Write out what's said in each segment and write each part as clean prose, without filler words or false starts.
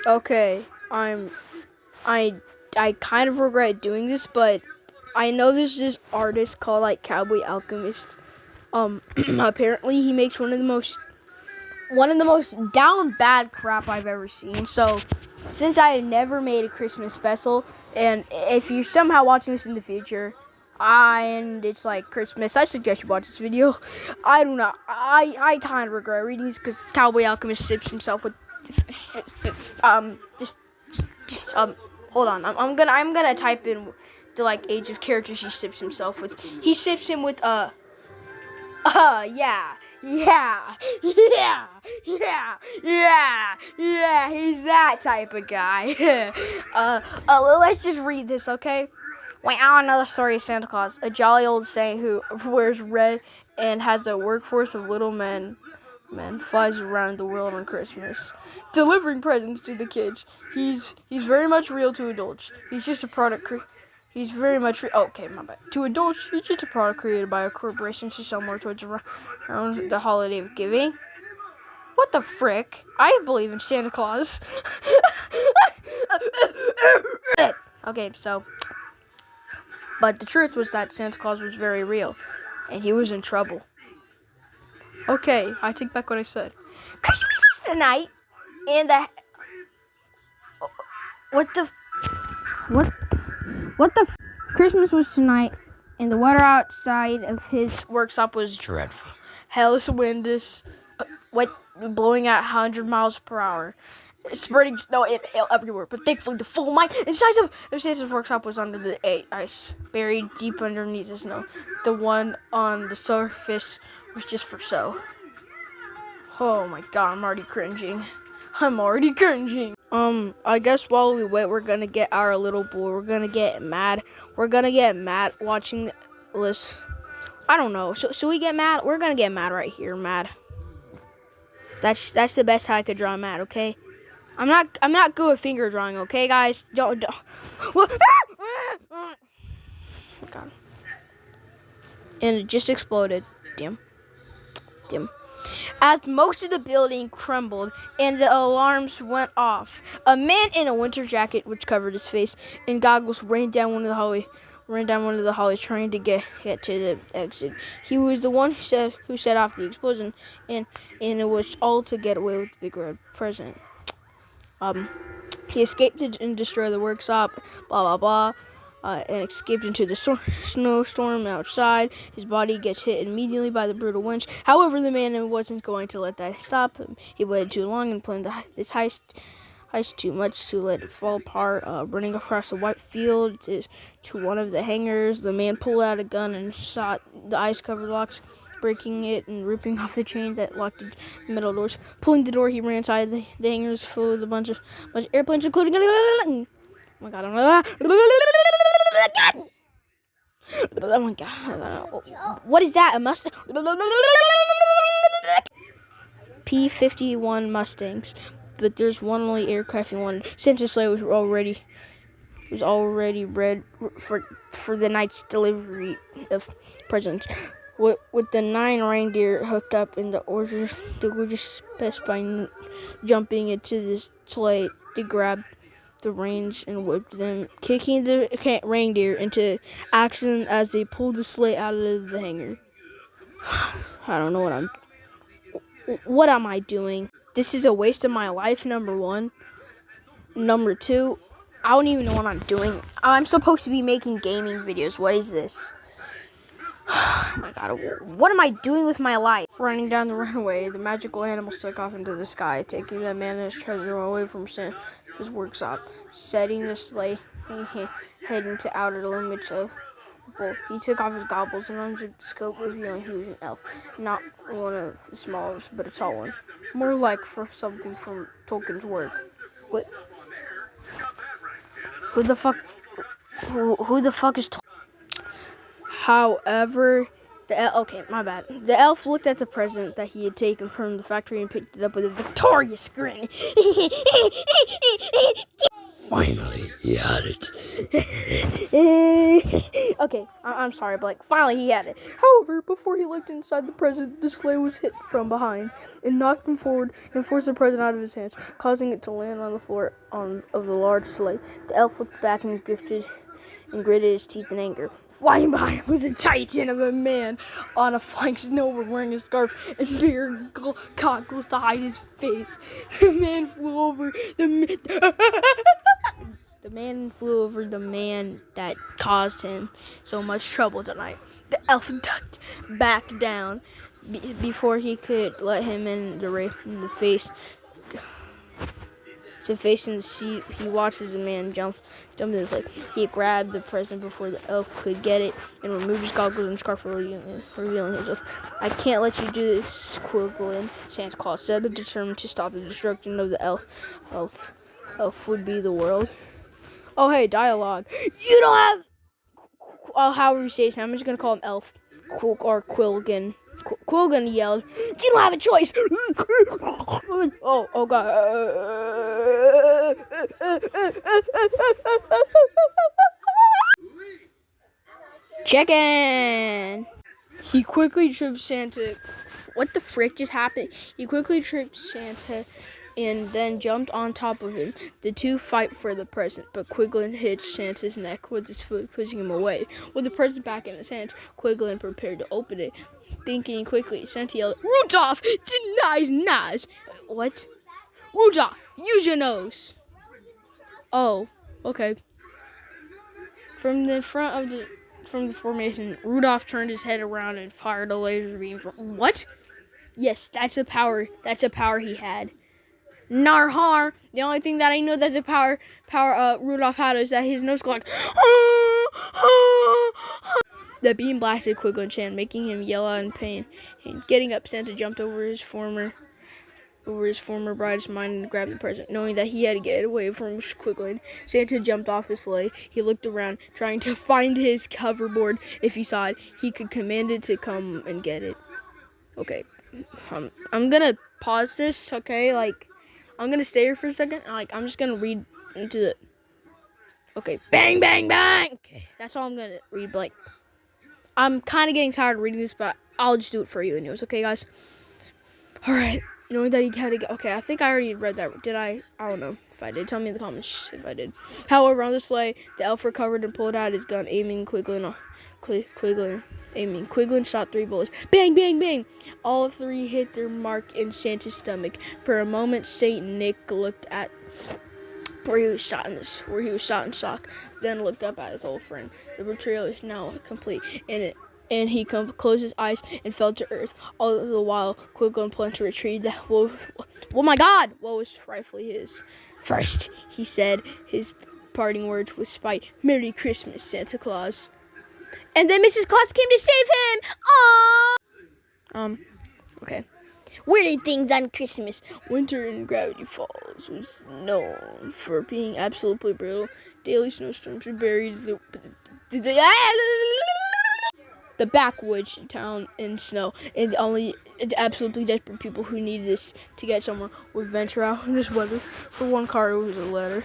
Okay, I I kind of regret doing this, but I know there's this artist called like Cowboy Alchemist. Apparently he makes one of the most down bad crap I've ever seen. So, since I have never made a Christmas special, and if you're somehow watching this in the future, and it's like Christmas, I suggest you watch this video. I do not. I kind of regret reading this because Cowboy Alchemist sips himself with just hold on. I'm gonna type in the like age of characters he sips himself with. He sips him with yeah. Yeah, yeah, yeah, yeah, yeah, he's that type of guy. Let's just read this, okay? Wait, I want another story of Santa Claus, a jolly old saint who wears red and has a workforce of little men flies around the world on Christmas, delivering presents to the kids. He's very much real to adults. He's just a product. He's very much okay, my bad. To adults, he's just a product created by a corporation to sell more toys around the holiday of giving. What the frick? I believe in Santa Claus. Okay, so, but the truth was that Santa Claus was very real, and he was in trouble. Okay, I take back what I said. Christmas is tonight, and Christmas was tonight, and the weather outside of his workshop was dreadful. Hellish winds, blowing at 100 miles per hour, spreading snow and hail everywhere. But thankfully, the full might and size of Santa's workshop was under the ice, buried deep underneath the snow. The one on the surface was just for show. Oh my god, I'm already cringing. I guess while we wait, we're gonna get our little boy. We're gonna get mad. Watching this. I don't know. Should we get mad? We're gonna get mad right here, mad. That's the best I could draw mad, okay? I'm not good at finger drawing, okay, guys? Don't. Oh god. And it just exploded. Dim. As most of the building crumbled and the alarms went off, a man in a winter jacket, which covered his face, and goggles ran down one of the hallways trying to get to the exit. He was the one who set off the explosion, and it was all to get away with the big red present. He escaped and destroyed the workshop, blah blah blah. And escaped into the snowstorm outside. His body gets hit immediately by the brutal winds. However, the man wasn't going to let that stop him. He waited too long and planned this heist too much to let it fall apart. Running across the white field to one of the hangars, the man pulled out a gun and shot the ice-covered locks, breaking it and ripping off the chains that locked the metal doors. Pulling the door, he ran inside the hangars filled with a bunch of airplanes, including... Oh my god, oh my god. What is that? A Mustang? P-51 Mustangs. But there's one only aircraft he wanted. Santa's sleigh was already ready for the night's delivery of presents. With the 9 reindeer hooked up in the gorgeous specifying jumping into the sleigh to grab the reins and whipped them, kicking the reindeer into action as they pulled the sleigh out of the hangar. I don't know what am I doing? This is a waste of my life, number one. Number two, I don't even know what I'm doing. I'm supposed to be making gaming videos. What is this? Oh my god, what am I doing with my life? Running down the runway, the magical animals took off into the sky, taking the man and his treasure away from his workshop, setting the sleigh heading to outer limits of both. He took off his goggles and under the scope, revealing he was an elf, not one of the smallest, but a tall one. More like for something from Tolkien's work. What? Who the fuck is Tolkien? However, my bad. The elf looked at the present that he had taken from the factory and picked it up with a victorious grin. Finally, he had it. Okay, I'm sorry, but like, finally he had it. However, before he looked inside the present, the sleigh was hit from behind and knocked him forward and forced the present out of his hands, causing it to land on the floor of the large sleigh. The elf looked back and gritted his teeth in anger. Flying behind him was a titan of a man on a flying snowboard wearing a scarf and bigger goggles to hide his face. The man flew over the man that caused him so much trouble tonight. The elf ducked back down before he could let him in the face. To face in the seat, he watched as the man jumped in his leg. He grabbed the present before the elf could get it and removed his goggles and scarf, revealing himself. I can't let you do this, Quillen, Santa Claus said, determined to stop the destruction of the elf would be the world. Oh, hey, dialogue. You don't have... however you say his name, I'm just going to call him Elf. Or Quilgen. Quilgen yelled, you don't have a choice. Oh God. Chicken. He quickly tripped Santa. What the frick just happened? He quickly tripped Santa and then jumped on top of him. The two fight for the present, but Quillen hits Santa's neck with his foot, pushing him away. With the present back in his hands, Quillen prepared to open it. Thinking quickly, Santa yelled, Rudolph denies Naz. What? Rudolph, use your nose. Oh, okay. From the formation, Rudolph turned his head around and fired a laser beam. What? Yes, that's a power he had. Narhar. The only thing that I know that the power Rudolph had is that his nose go like. The beam blasted Quillen Chan, making him yell out in pain. And getting up, Santa jumped over his former bride's mind and grabbed the present. Knowing that he had to get away from Quillen, Santa jumped off the sleigh. He looked around, trying to find his hoverboard. If he saw it, he could command it to come and get it. Okay, I'm gonna pause this. Okay, like. I'm gonna stay here for a second. I'm just gonna read into the. Okay, bang, bang, bang. Okay, that's all I'm gonna read. But like, I'm kind of getting tired of reading this, but I'll just do it for you anyways. Okay, guys. All right. Knowing that he had to go. Okay, I think I already read that. Did I? I don't know if I did. Tell me in the comments if I did. However, on the sleigh, the elf recovered and pulled out his gun, aiming Quillen. Quillen shot 3 bullets. Bang, bang, bang! All 3 hit their mark in Santa's stomach. For a moment, Saint Nick looked at where he was shot in shock, then looked up at his old friend. The betrayal is now complete, and he closed his eyes and fell to earth. All the while, Quillen planned to retrieve that. Oh my God! What was rightfully his? First, he said his parting words with spite. Merry Christmas, Santa Claus. And then Mrs. Claus came to save him. Okay. Weird things on Christmas. Winter in Gravity Falls was known for being absolutely brutal. Daily snowstorms buried the backwoods town in snow, and only absolutely desperate people who needed this to get somewhere would venture out in this weather. For one car, it was a letter.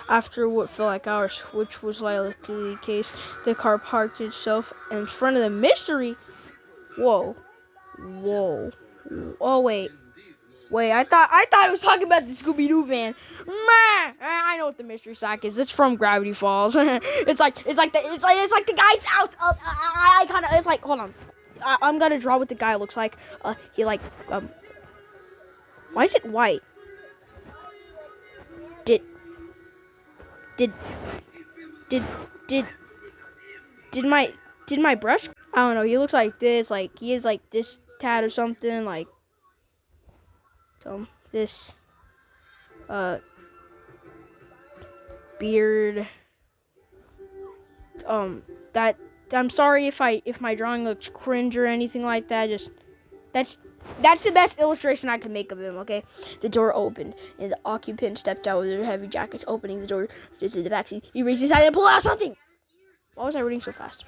After what felt like hours, which was likely the case, the car parked itself in front of the mystery. Whoa. Oh wait. I thought it was talking about the Scooby-Doo van. I know what the mystery sack is. It's from Gravity Falls. it's like the guy's house. It's like, hold on. I'm gonna draw what the guy looks like. Why is it white? Did my brush? I don't know. He looks like this. Like he is like this tat or something. Like this beard. That I'm sorry if my drawing looks cringe or anything like that. Just that's the best illustration I can make of him, okay? The door opened, and the occupant stepped out with their heavy jackets. Opening the door to the backseat, he reached inside and pulled out something. Why was I reading so fast?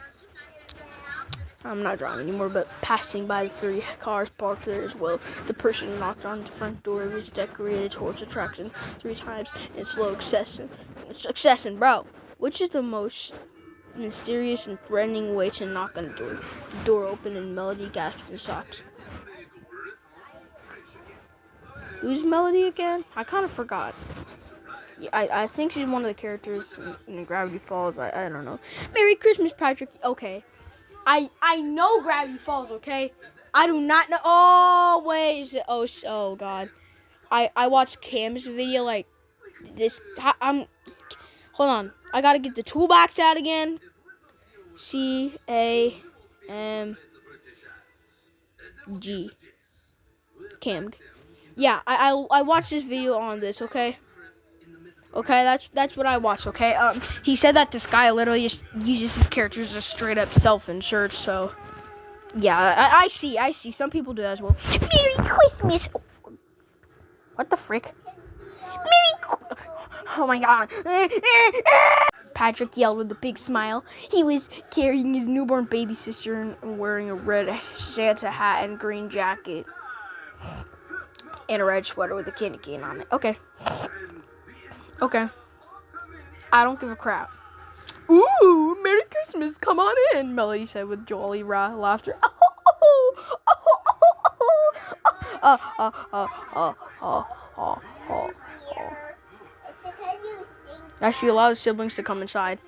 I'm not drawing anymore, but passing by the 3 cars parked there as well. The person knocked on the front door of his decorated horse attraction 3 times in slow succession. Success and bro. Which is the most mysterious and threatening way to knock on a door? The door opened and Melody gasped in socks. Who's Melody again? I kind of forgot. Yeah, I think she's one of the characters in Gravity Falls. I don't know. Merry Christmas, Patrick. Okay. I know Gravity Falls, okay? I do not know. Oh, wait. Oh, God. I watched Cam's video like this. Hold on. I got to get the toolbox out again. CAMG. Cam. Yeah, I watched this video on this, okay? Okay, that's what I watched, okay? He said that this guy literally just uses his characters as straight up self-insert, so yeah, I see. Some people do that as well. Merry Christmas! What the frick? Oh my god. Patrick yelled with a big smile. He was carrying his newborn baby sister and wearing a red Santa hat and green jacket. And a red sweater with a candy cane on it. Okay. I don't give a crap. Ooh, Merry Christmas, come on in, Melody said with jolly laughter. As she allowed siblings to come inside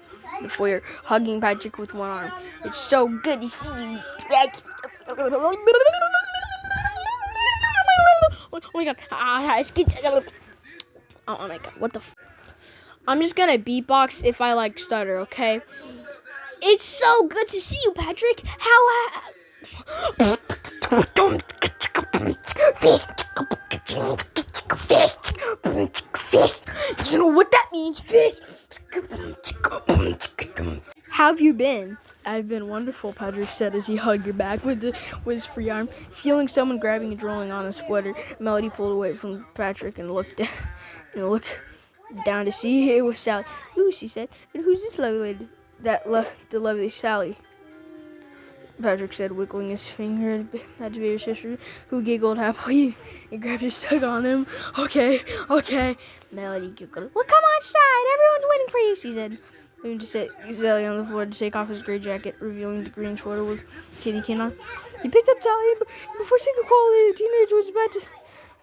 the foyer, hugging Patrick with one arm. It's so good to see you. Oh my god. Oh my god. What the I'm just gonna beatbox if I like stutter, okay? It's so good to see you, Patrick. Fist. You know what that means? Fist. How have you been? I've been wonderful, Patrick said as he hugged her back with his free arm. Feeling someone grabbing and drawing on a sweater, Melody pulled away from Patrick and looked down to see it was Sally. Ooh, she said. And who's this lovely lady? The lovely Sally. Patrick said, wiggling his finger at his baby sister, who giggled happily and grabbed his tug on him. Okay. Melody giggled. Well, come on inside. Everyone's waiting for you, she said. Moving to sit Sally on the floor to take off his gray jacket, revealing the green sweater with kitty cane on. He picked up Sally, and before saying quality, the teenager was about to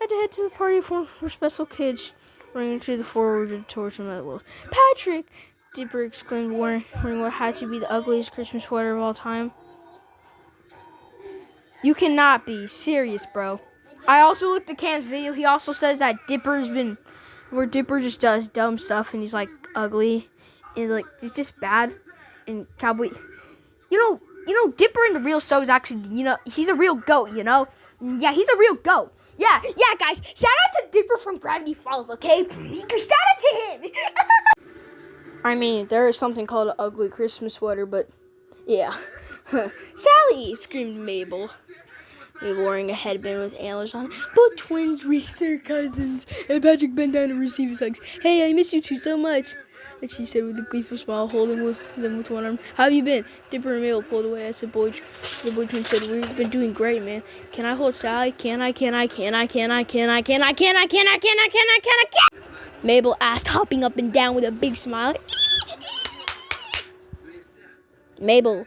head to the party for special kids, running to the forward towards him at Will's. Patrick! Dipper exclaimed, wearing what had to be the ugliest Christmas sweater of all time. You cannot be serious, bro. I also looked at Cam's video. He also says that Dipper just does dumb stuff, and he's like ugly, and like he's just bad. And Cowboy, you know, Dipper in the real show is actually, he's a real goat. Yeah, he's a real goat. Yeah, guys. Shout out to Dipper from Gravity Falls, okay? Shout out to him. I mean, there is something called an ugly Christmas sweater, but yeah. Sally! Screamed Mabel. Mabel wearing a headband with antlers on it. Both twins reached their cousins, and Patrick bent down to receive his hugs. Hey, I miss you two so much, and she said with a gleeful smile, holding them with one arm. How have you been? Dipper and Mabel pulled away as the boy twin said, we've been doing great, man. Can I hold Sally? Can I? Mabel asked, hopping up and down with a big smile. Mabel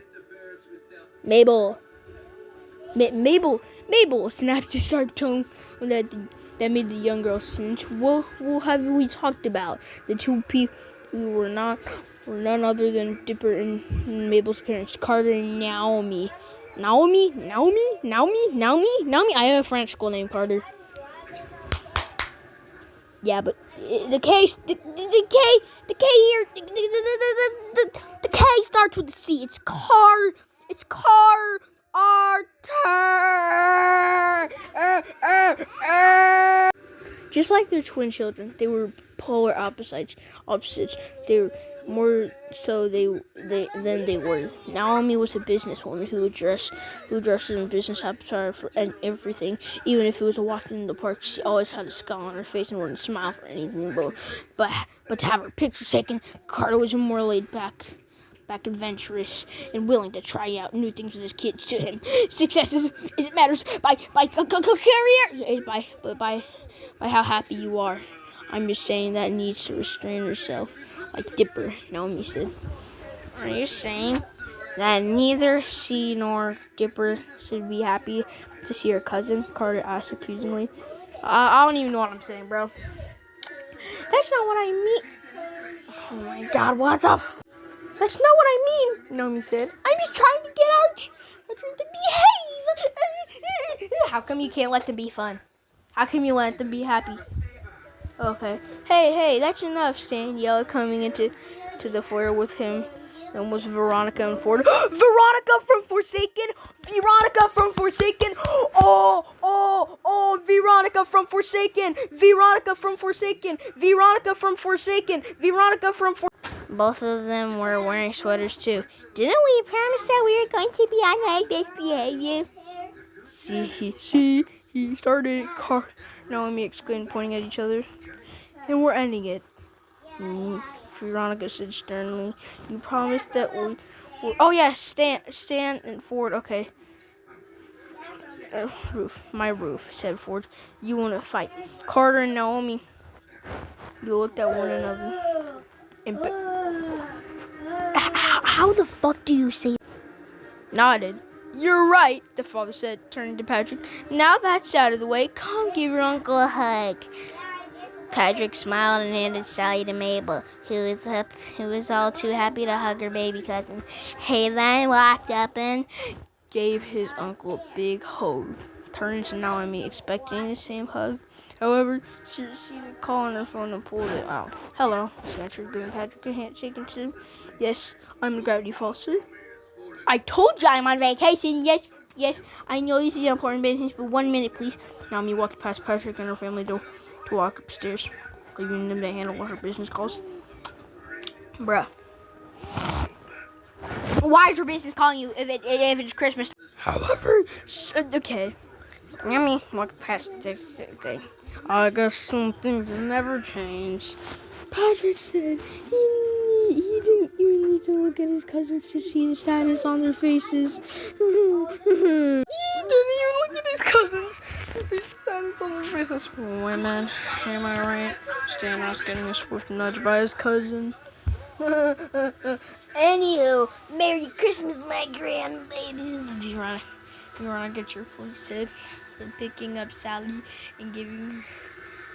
snapped a sharp tone that made the young girl cinch. What have we talked about? The two people were none other than Dipper and Mabel's parents, Carter and Naomi. Naomi? I have a French school named Carter. Yeah, but the K starts with a C. It's just like their twin children, they were polar opposites. They were more so than they were. Naomi was a businesswoman who dressed in business attire for everything. Even if it was a walk in the park, she always had a scowl on her face and wouldn't smile for anything. But to have her picture taken, Carter was more laid back, adventurous, and willing to try out new things with his kids. To him, success isn't matters by career, by how happy you are. I'm just saying that needs to restrain herself, like Dipper, Naomi said. Are you saying that neither she nor Dipper should be happy to see her cousin? Carter asked accusingly. I don't even know what I'm saying, bro. That's not what I mean. Oh my god, what the That's not what I mean, Naomi said. I'm just trying to get our children to behave. How come you can't let them be fun? How come you let them be happy? Okay. Hey, that's enough, Stan yelled, coming into the foyer with him. And was Veronica and Ford. Veronica from Forsaken! Veronica from Forsaken! Oh, Veronica from Forsaken! Veronica from Forsaken! Veronica from Forsaken! Veronica from Forsaken! Both of them were wearing sweaters too. Didn't we promise that we were going to be on high best behavior? See, he started. Naomi exclaimed, pointing at each other. And we're ending it. Veronica said sternly. You promised that we... Oh, yeah, Stan and Ford. Okay. Roof, said Ford. You want to fight. Carter and Naomi. They looked at one another. How the fuck do you say... Nodded. You're right, the father said, turning to Patrick. Now that's out of the way, come give your uncle a hug. Patrick smiled and handed Sally to Mabel, who was all too happy to hug her baby cousin. He then walked up and gave his uncle a big hug, turning to Naomi, expecting the same hug. However, she received a call on her phone and pulled it out. Hello, she answered, giving Patrick a handshake and said, Yes, I'm the Gravity Falls, sir. I told you I'm on vacation. Yes, I know this is important business, but 1 minute, please. Naomi walked past Patrick and her family to walk upstairs, leaving them to handle her business calls. Bruh. Why is her business calling you if it's Christmas? However, okay. Naomi walked past this. Okay. I guess some things will never change. Patrick said he didn't even need to look at his cousins to see the sadness on their faces. He didn't even look at his cousins to see the sadness on their faces. Women, am I right? Stan was getting a swift nudge by his cousin. Anywho, Merry Christmas, my grandladies. Veronica get your full said, picking up Sally and giving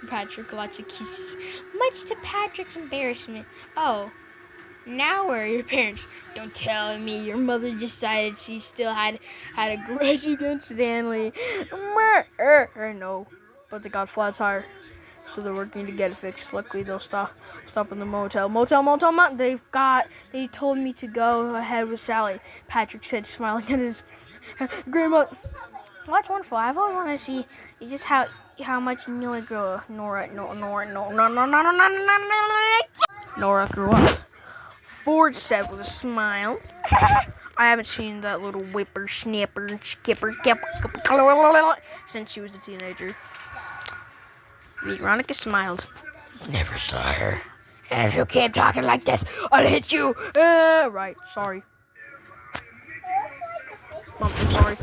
Patrick lots of kisses, much to Patrick's embarrassment. Oh, now where are your parents? Don't tell me your mother decided she still had a grudge against Stanley. No, but they got flat tire, so they're working to get it fixed. Luckily, they'll stop in the motel. They told me to go ahead with Sally. Patrick said, smiling at his grandma. Well, that's wonderful. I've always wanted to see just how much Nora grew up. Nora grew up. Ford said with a smile. I haven't seen that little whippersnapper skipper since she was a teenager. Veronica smiled. Never saw her. And if you keep talking like this, I'll hit you. Right, sorry. Mom, I'm sorry.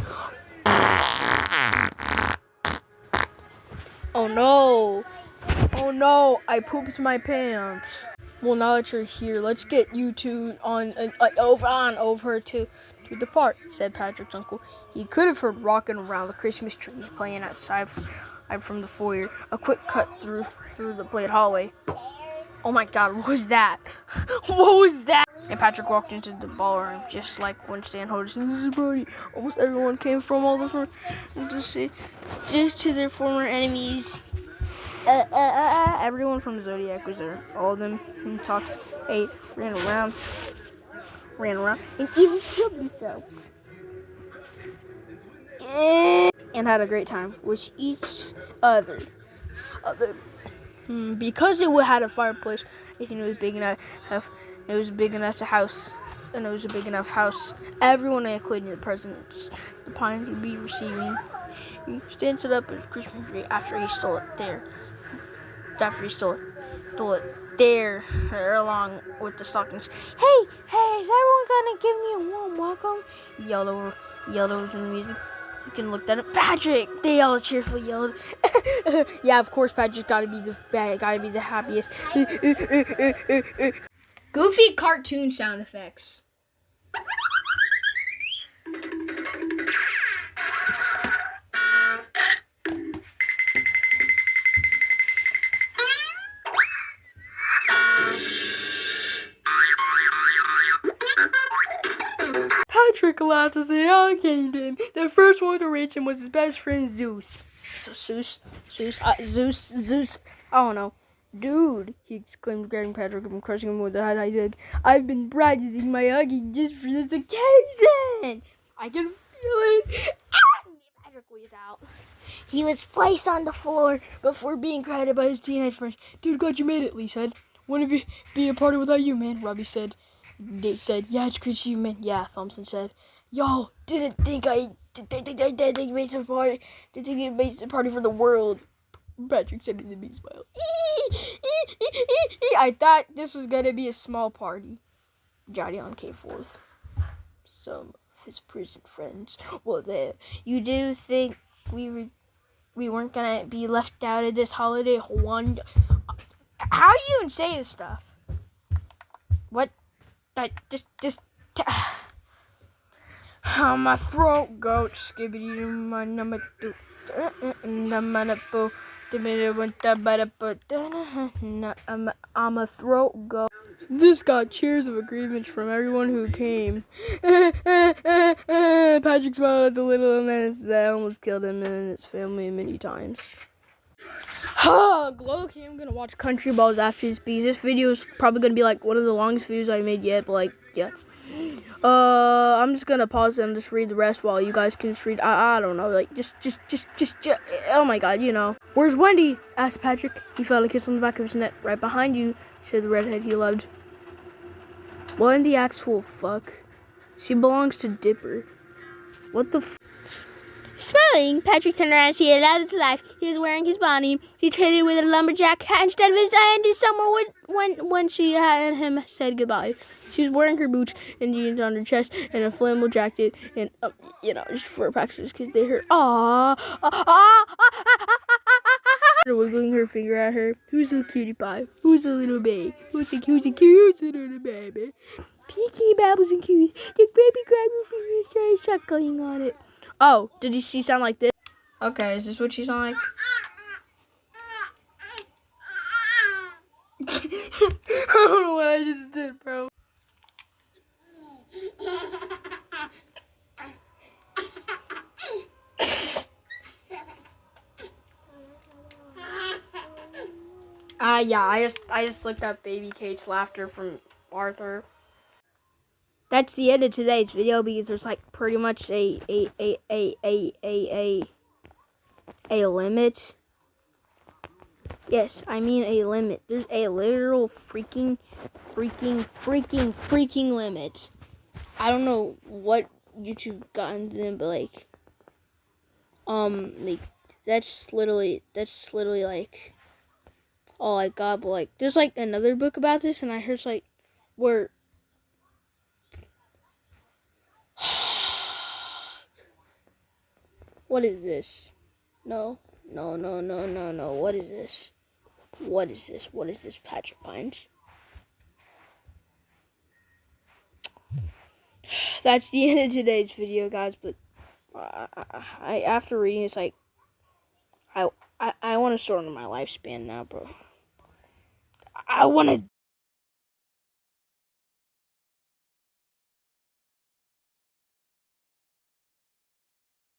Oh no, I pooped my pants. Well, now that you're here, let's get you two over to the park, said Patrick's uncle. He could have heard rocking around the Christmas tree playing outside from the foyer. A quick cut through the played hallway. Oh my god, what was that? What was that? And Patrick walked into the ballroom just like when Stan hosted this party. Almost everyone came from all different to their former enemies. Everyone from Zodiac was there. All of them talked, ate, ran around, and even killed themselves. And had a great time with each other. Because it had a fireplace, I think it was big enough. It was big enough to house, and it was a big enough house. Everyone, including the presents, the Pines would be receiving. Stan set up a Christmas tree after he stole it there. Along with the stockings. Hey, is everyone gonna give me a warm welcome? He yelled over the music. You can look at it. Patrick! They all cheerfully yelled. Yeah, of course, Patrick's gotta be the happiest. Goofy cartoon sound effects. Patrick laughed as they all came to him. The first one to reach him was his best friend Zeus. Zeus. I don't know. Dude, he exclaimed, grabbing Patrick and crushing him with a high hug. I've been practicing my hugging just for this occasion. I can feel it. Patrick wheezed out. He was placed on the floor before being crowded by his teenage friends. Dude, glad you made it, Lee said. Wouldn't be a party without you, man, Robbie said. They said, yeah, it's great to see you, man. Yeah, Thompson said. Y'all didn't think I made some party. Didn't think it made some party for the world. Patrick said with a big smile. I thought this was gonna be a small party. Jadion came forth. Some of his prison friends were there. You do think we weren't gonna be left out of this holiday? How do you even say this stuff? What? Just. My throat goat skibbity my number two. I'm a throat goat. This got cheers of agreement from everyone who came. Patrick smiled at the little menace that almost killed him and his family many times. Okay, I'm gonna watch Country Balls after this because this video is probably gonna be like one of the longest videos I made yet, but like, yeah. I'm just gonna pause and just read the rest while you guys can just read. I don't know, like, just, oh my god, you know. Where's Wendy? Asked Patrick. He felt a kiss on the back of his neck. Right behind you, said the redhead he loved. What in the actual fuck? She belongs to Dipper. What the Smiling, Patrick turned around and she loved his life. He was wearing his bonnet. She traded with a lumberjack hat instead of his hand in summer when she had him said goodbye. She was wearing her boots and jeans on her chest and a flannel jacket and, just for practice because they hurt. Wiggling her finger at her. Who's the cutie pie? Who's the little baby? Who's the cute little baby? Peeking babbles and cuties. The baby grabbed her finger and started suckling on it. Oh, did she sound like this? Okay, is this what she sound like? I don't know what I just did, bro. Yeah, I just looked up Baby Kate's laughter from Arthur. That's the end of today's video because there's like pretty much a limit. Yes, I mean a limit. There's a literal freaking limit. I don't know what YouTube got into them, but like that's literally like all I got. But like there's like another book about this, and I heard it's like where what is this? No. What is this? What is this, Patrick Pines? That's the end of today's video, guys. But I after reading this, like, I want to shorten my lifespan now, bro. I want to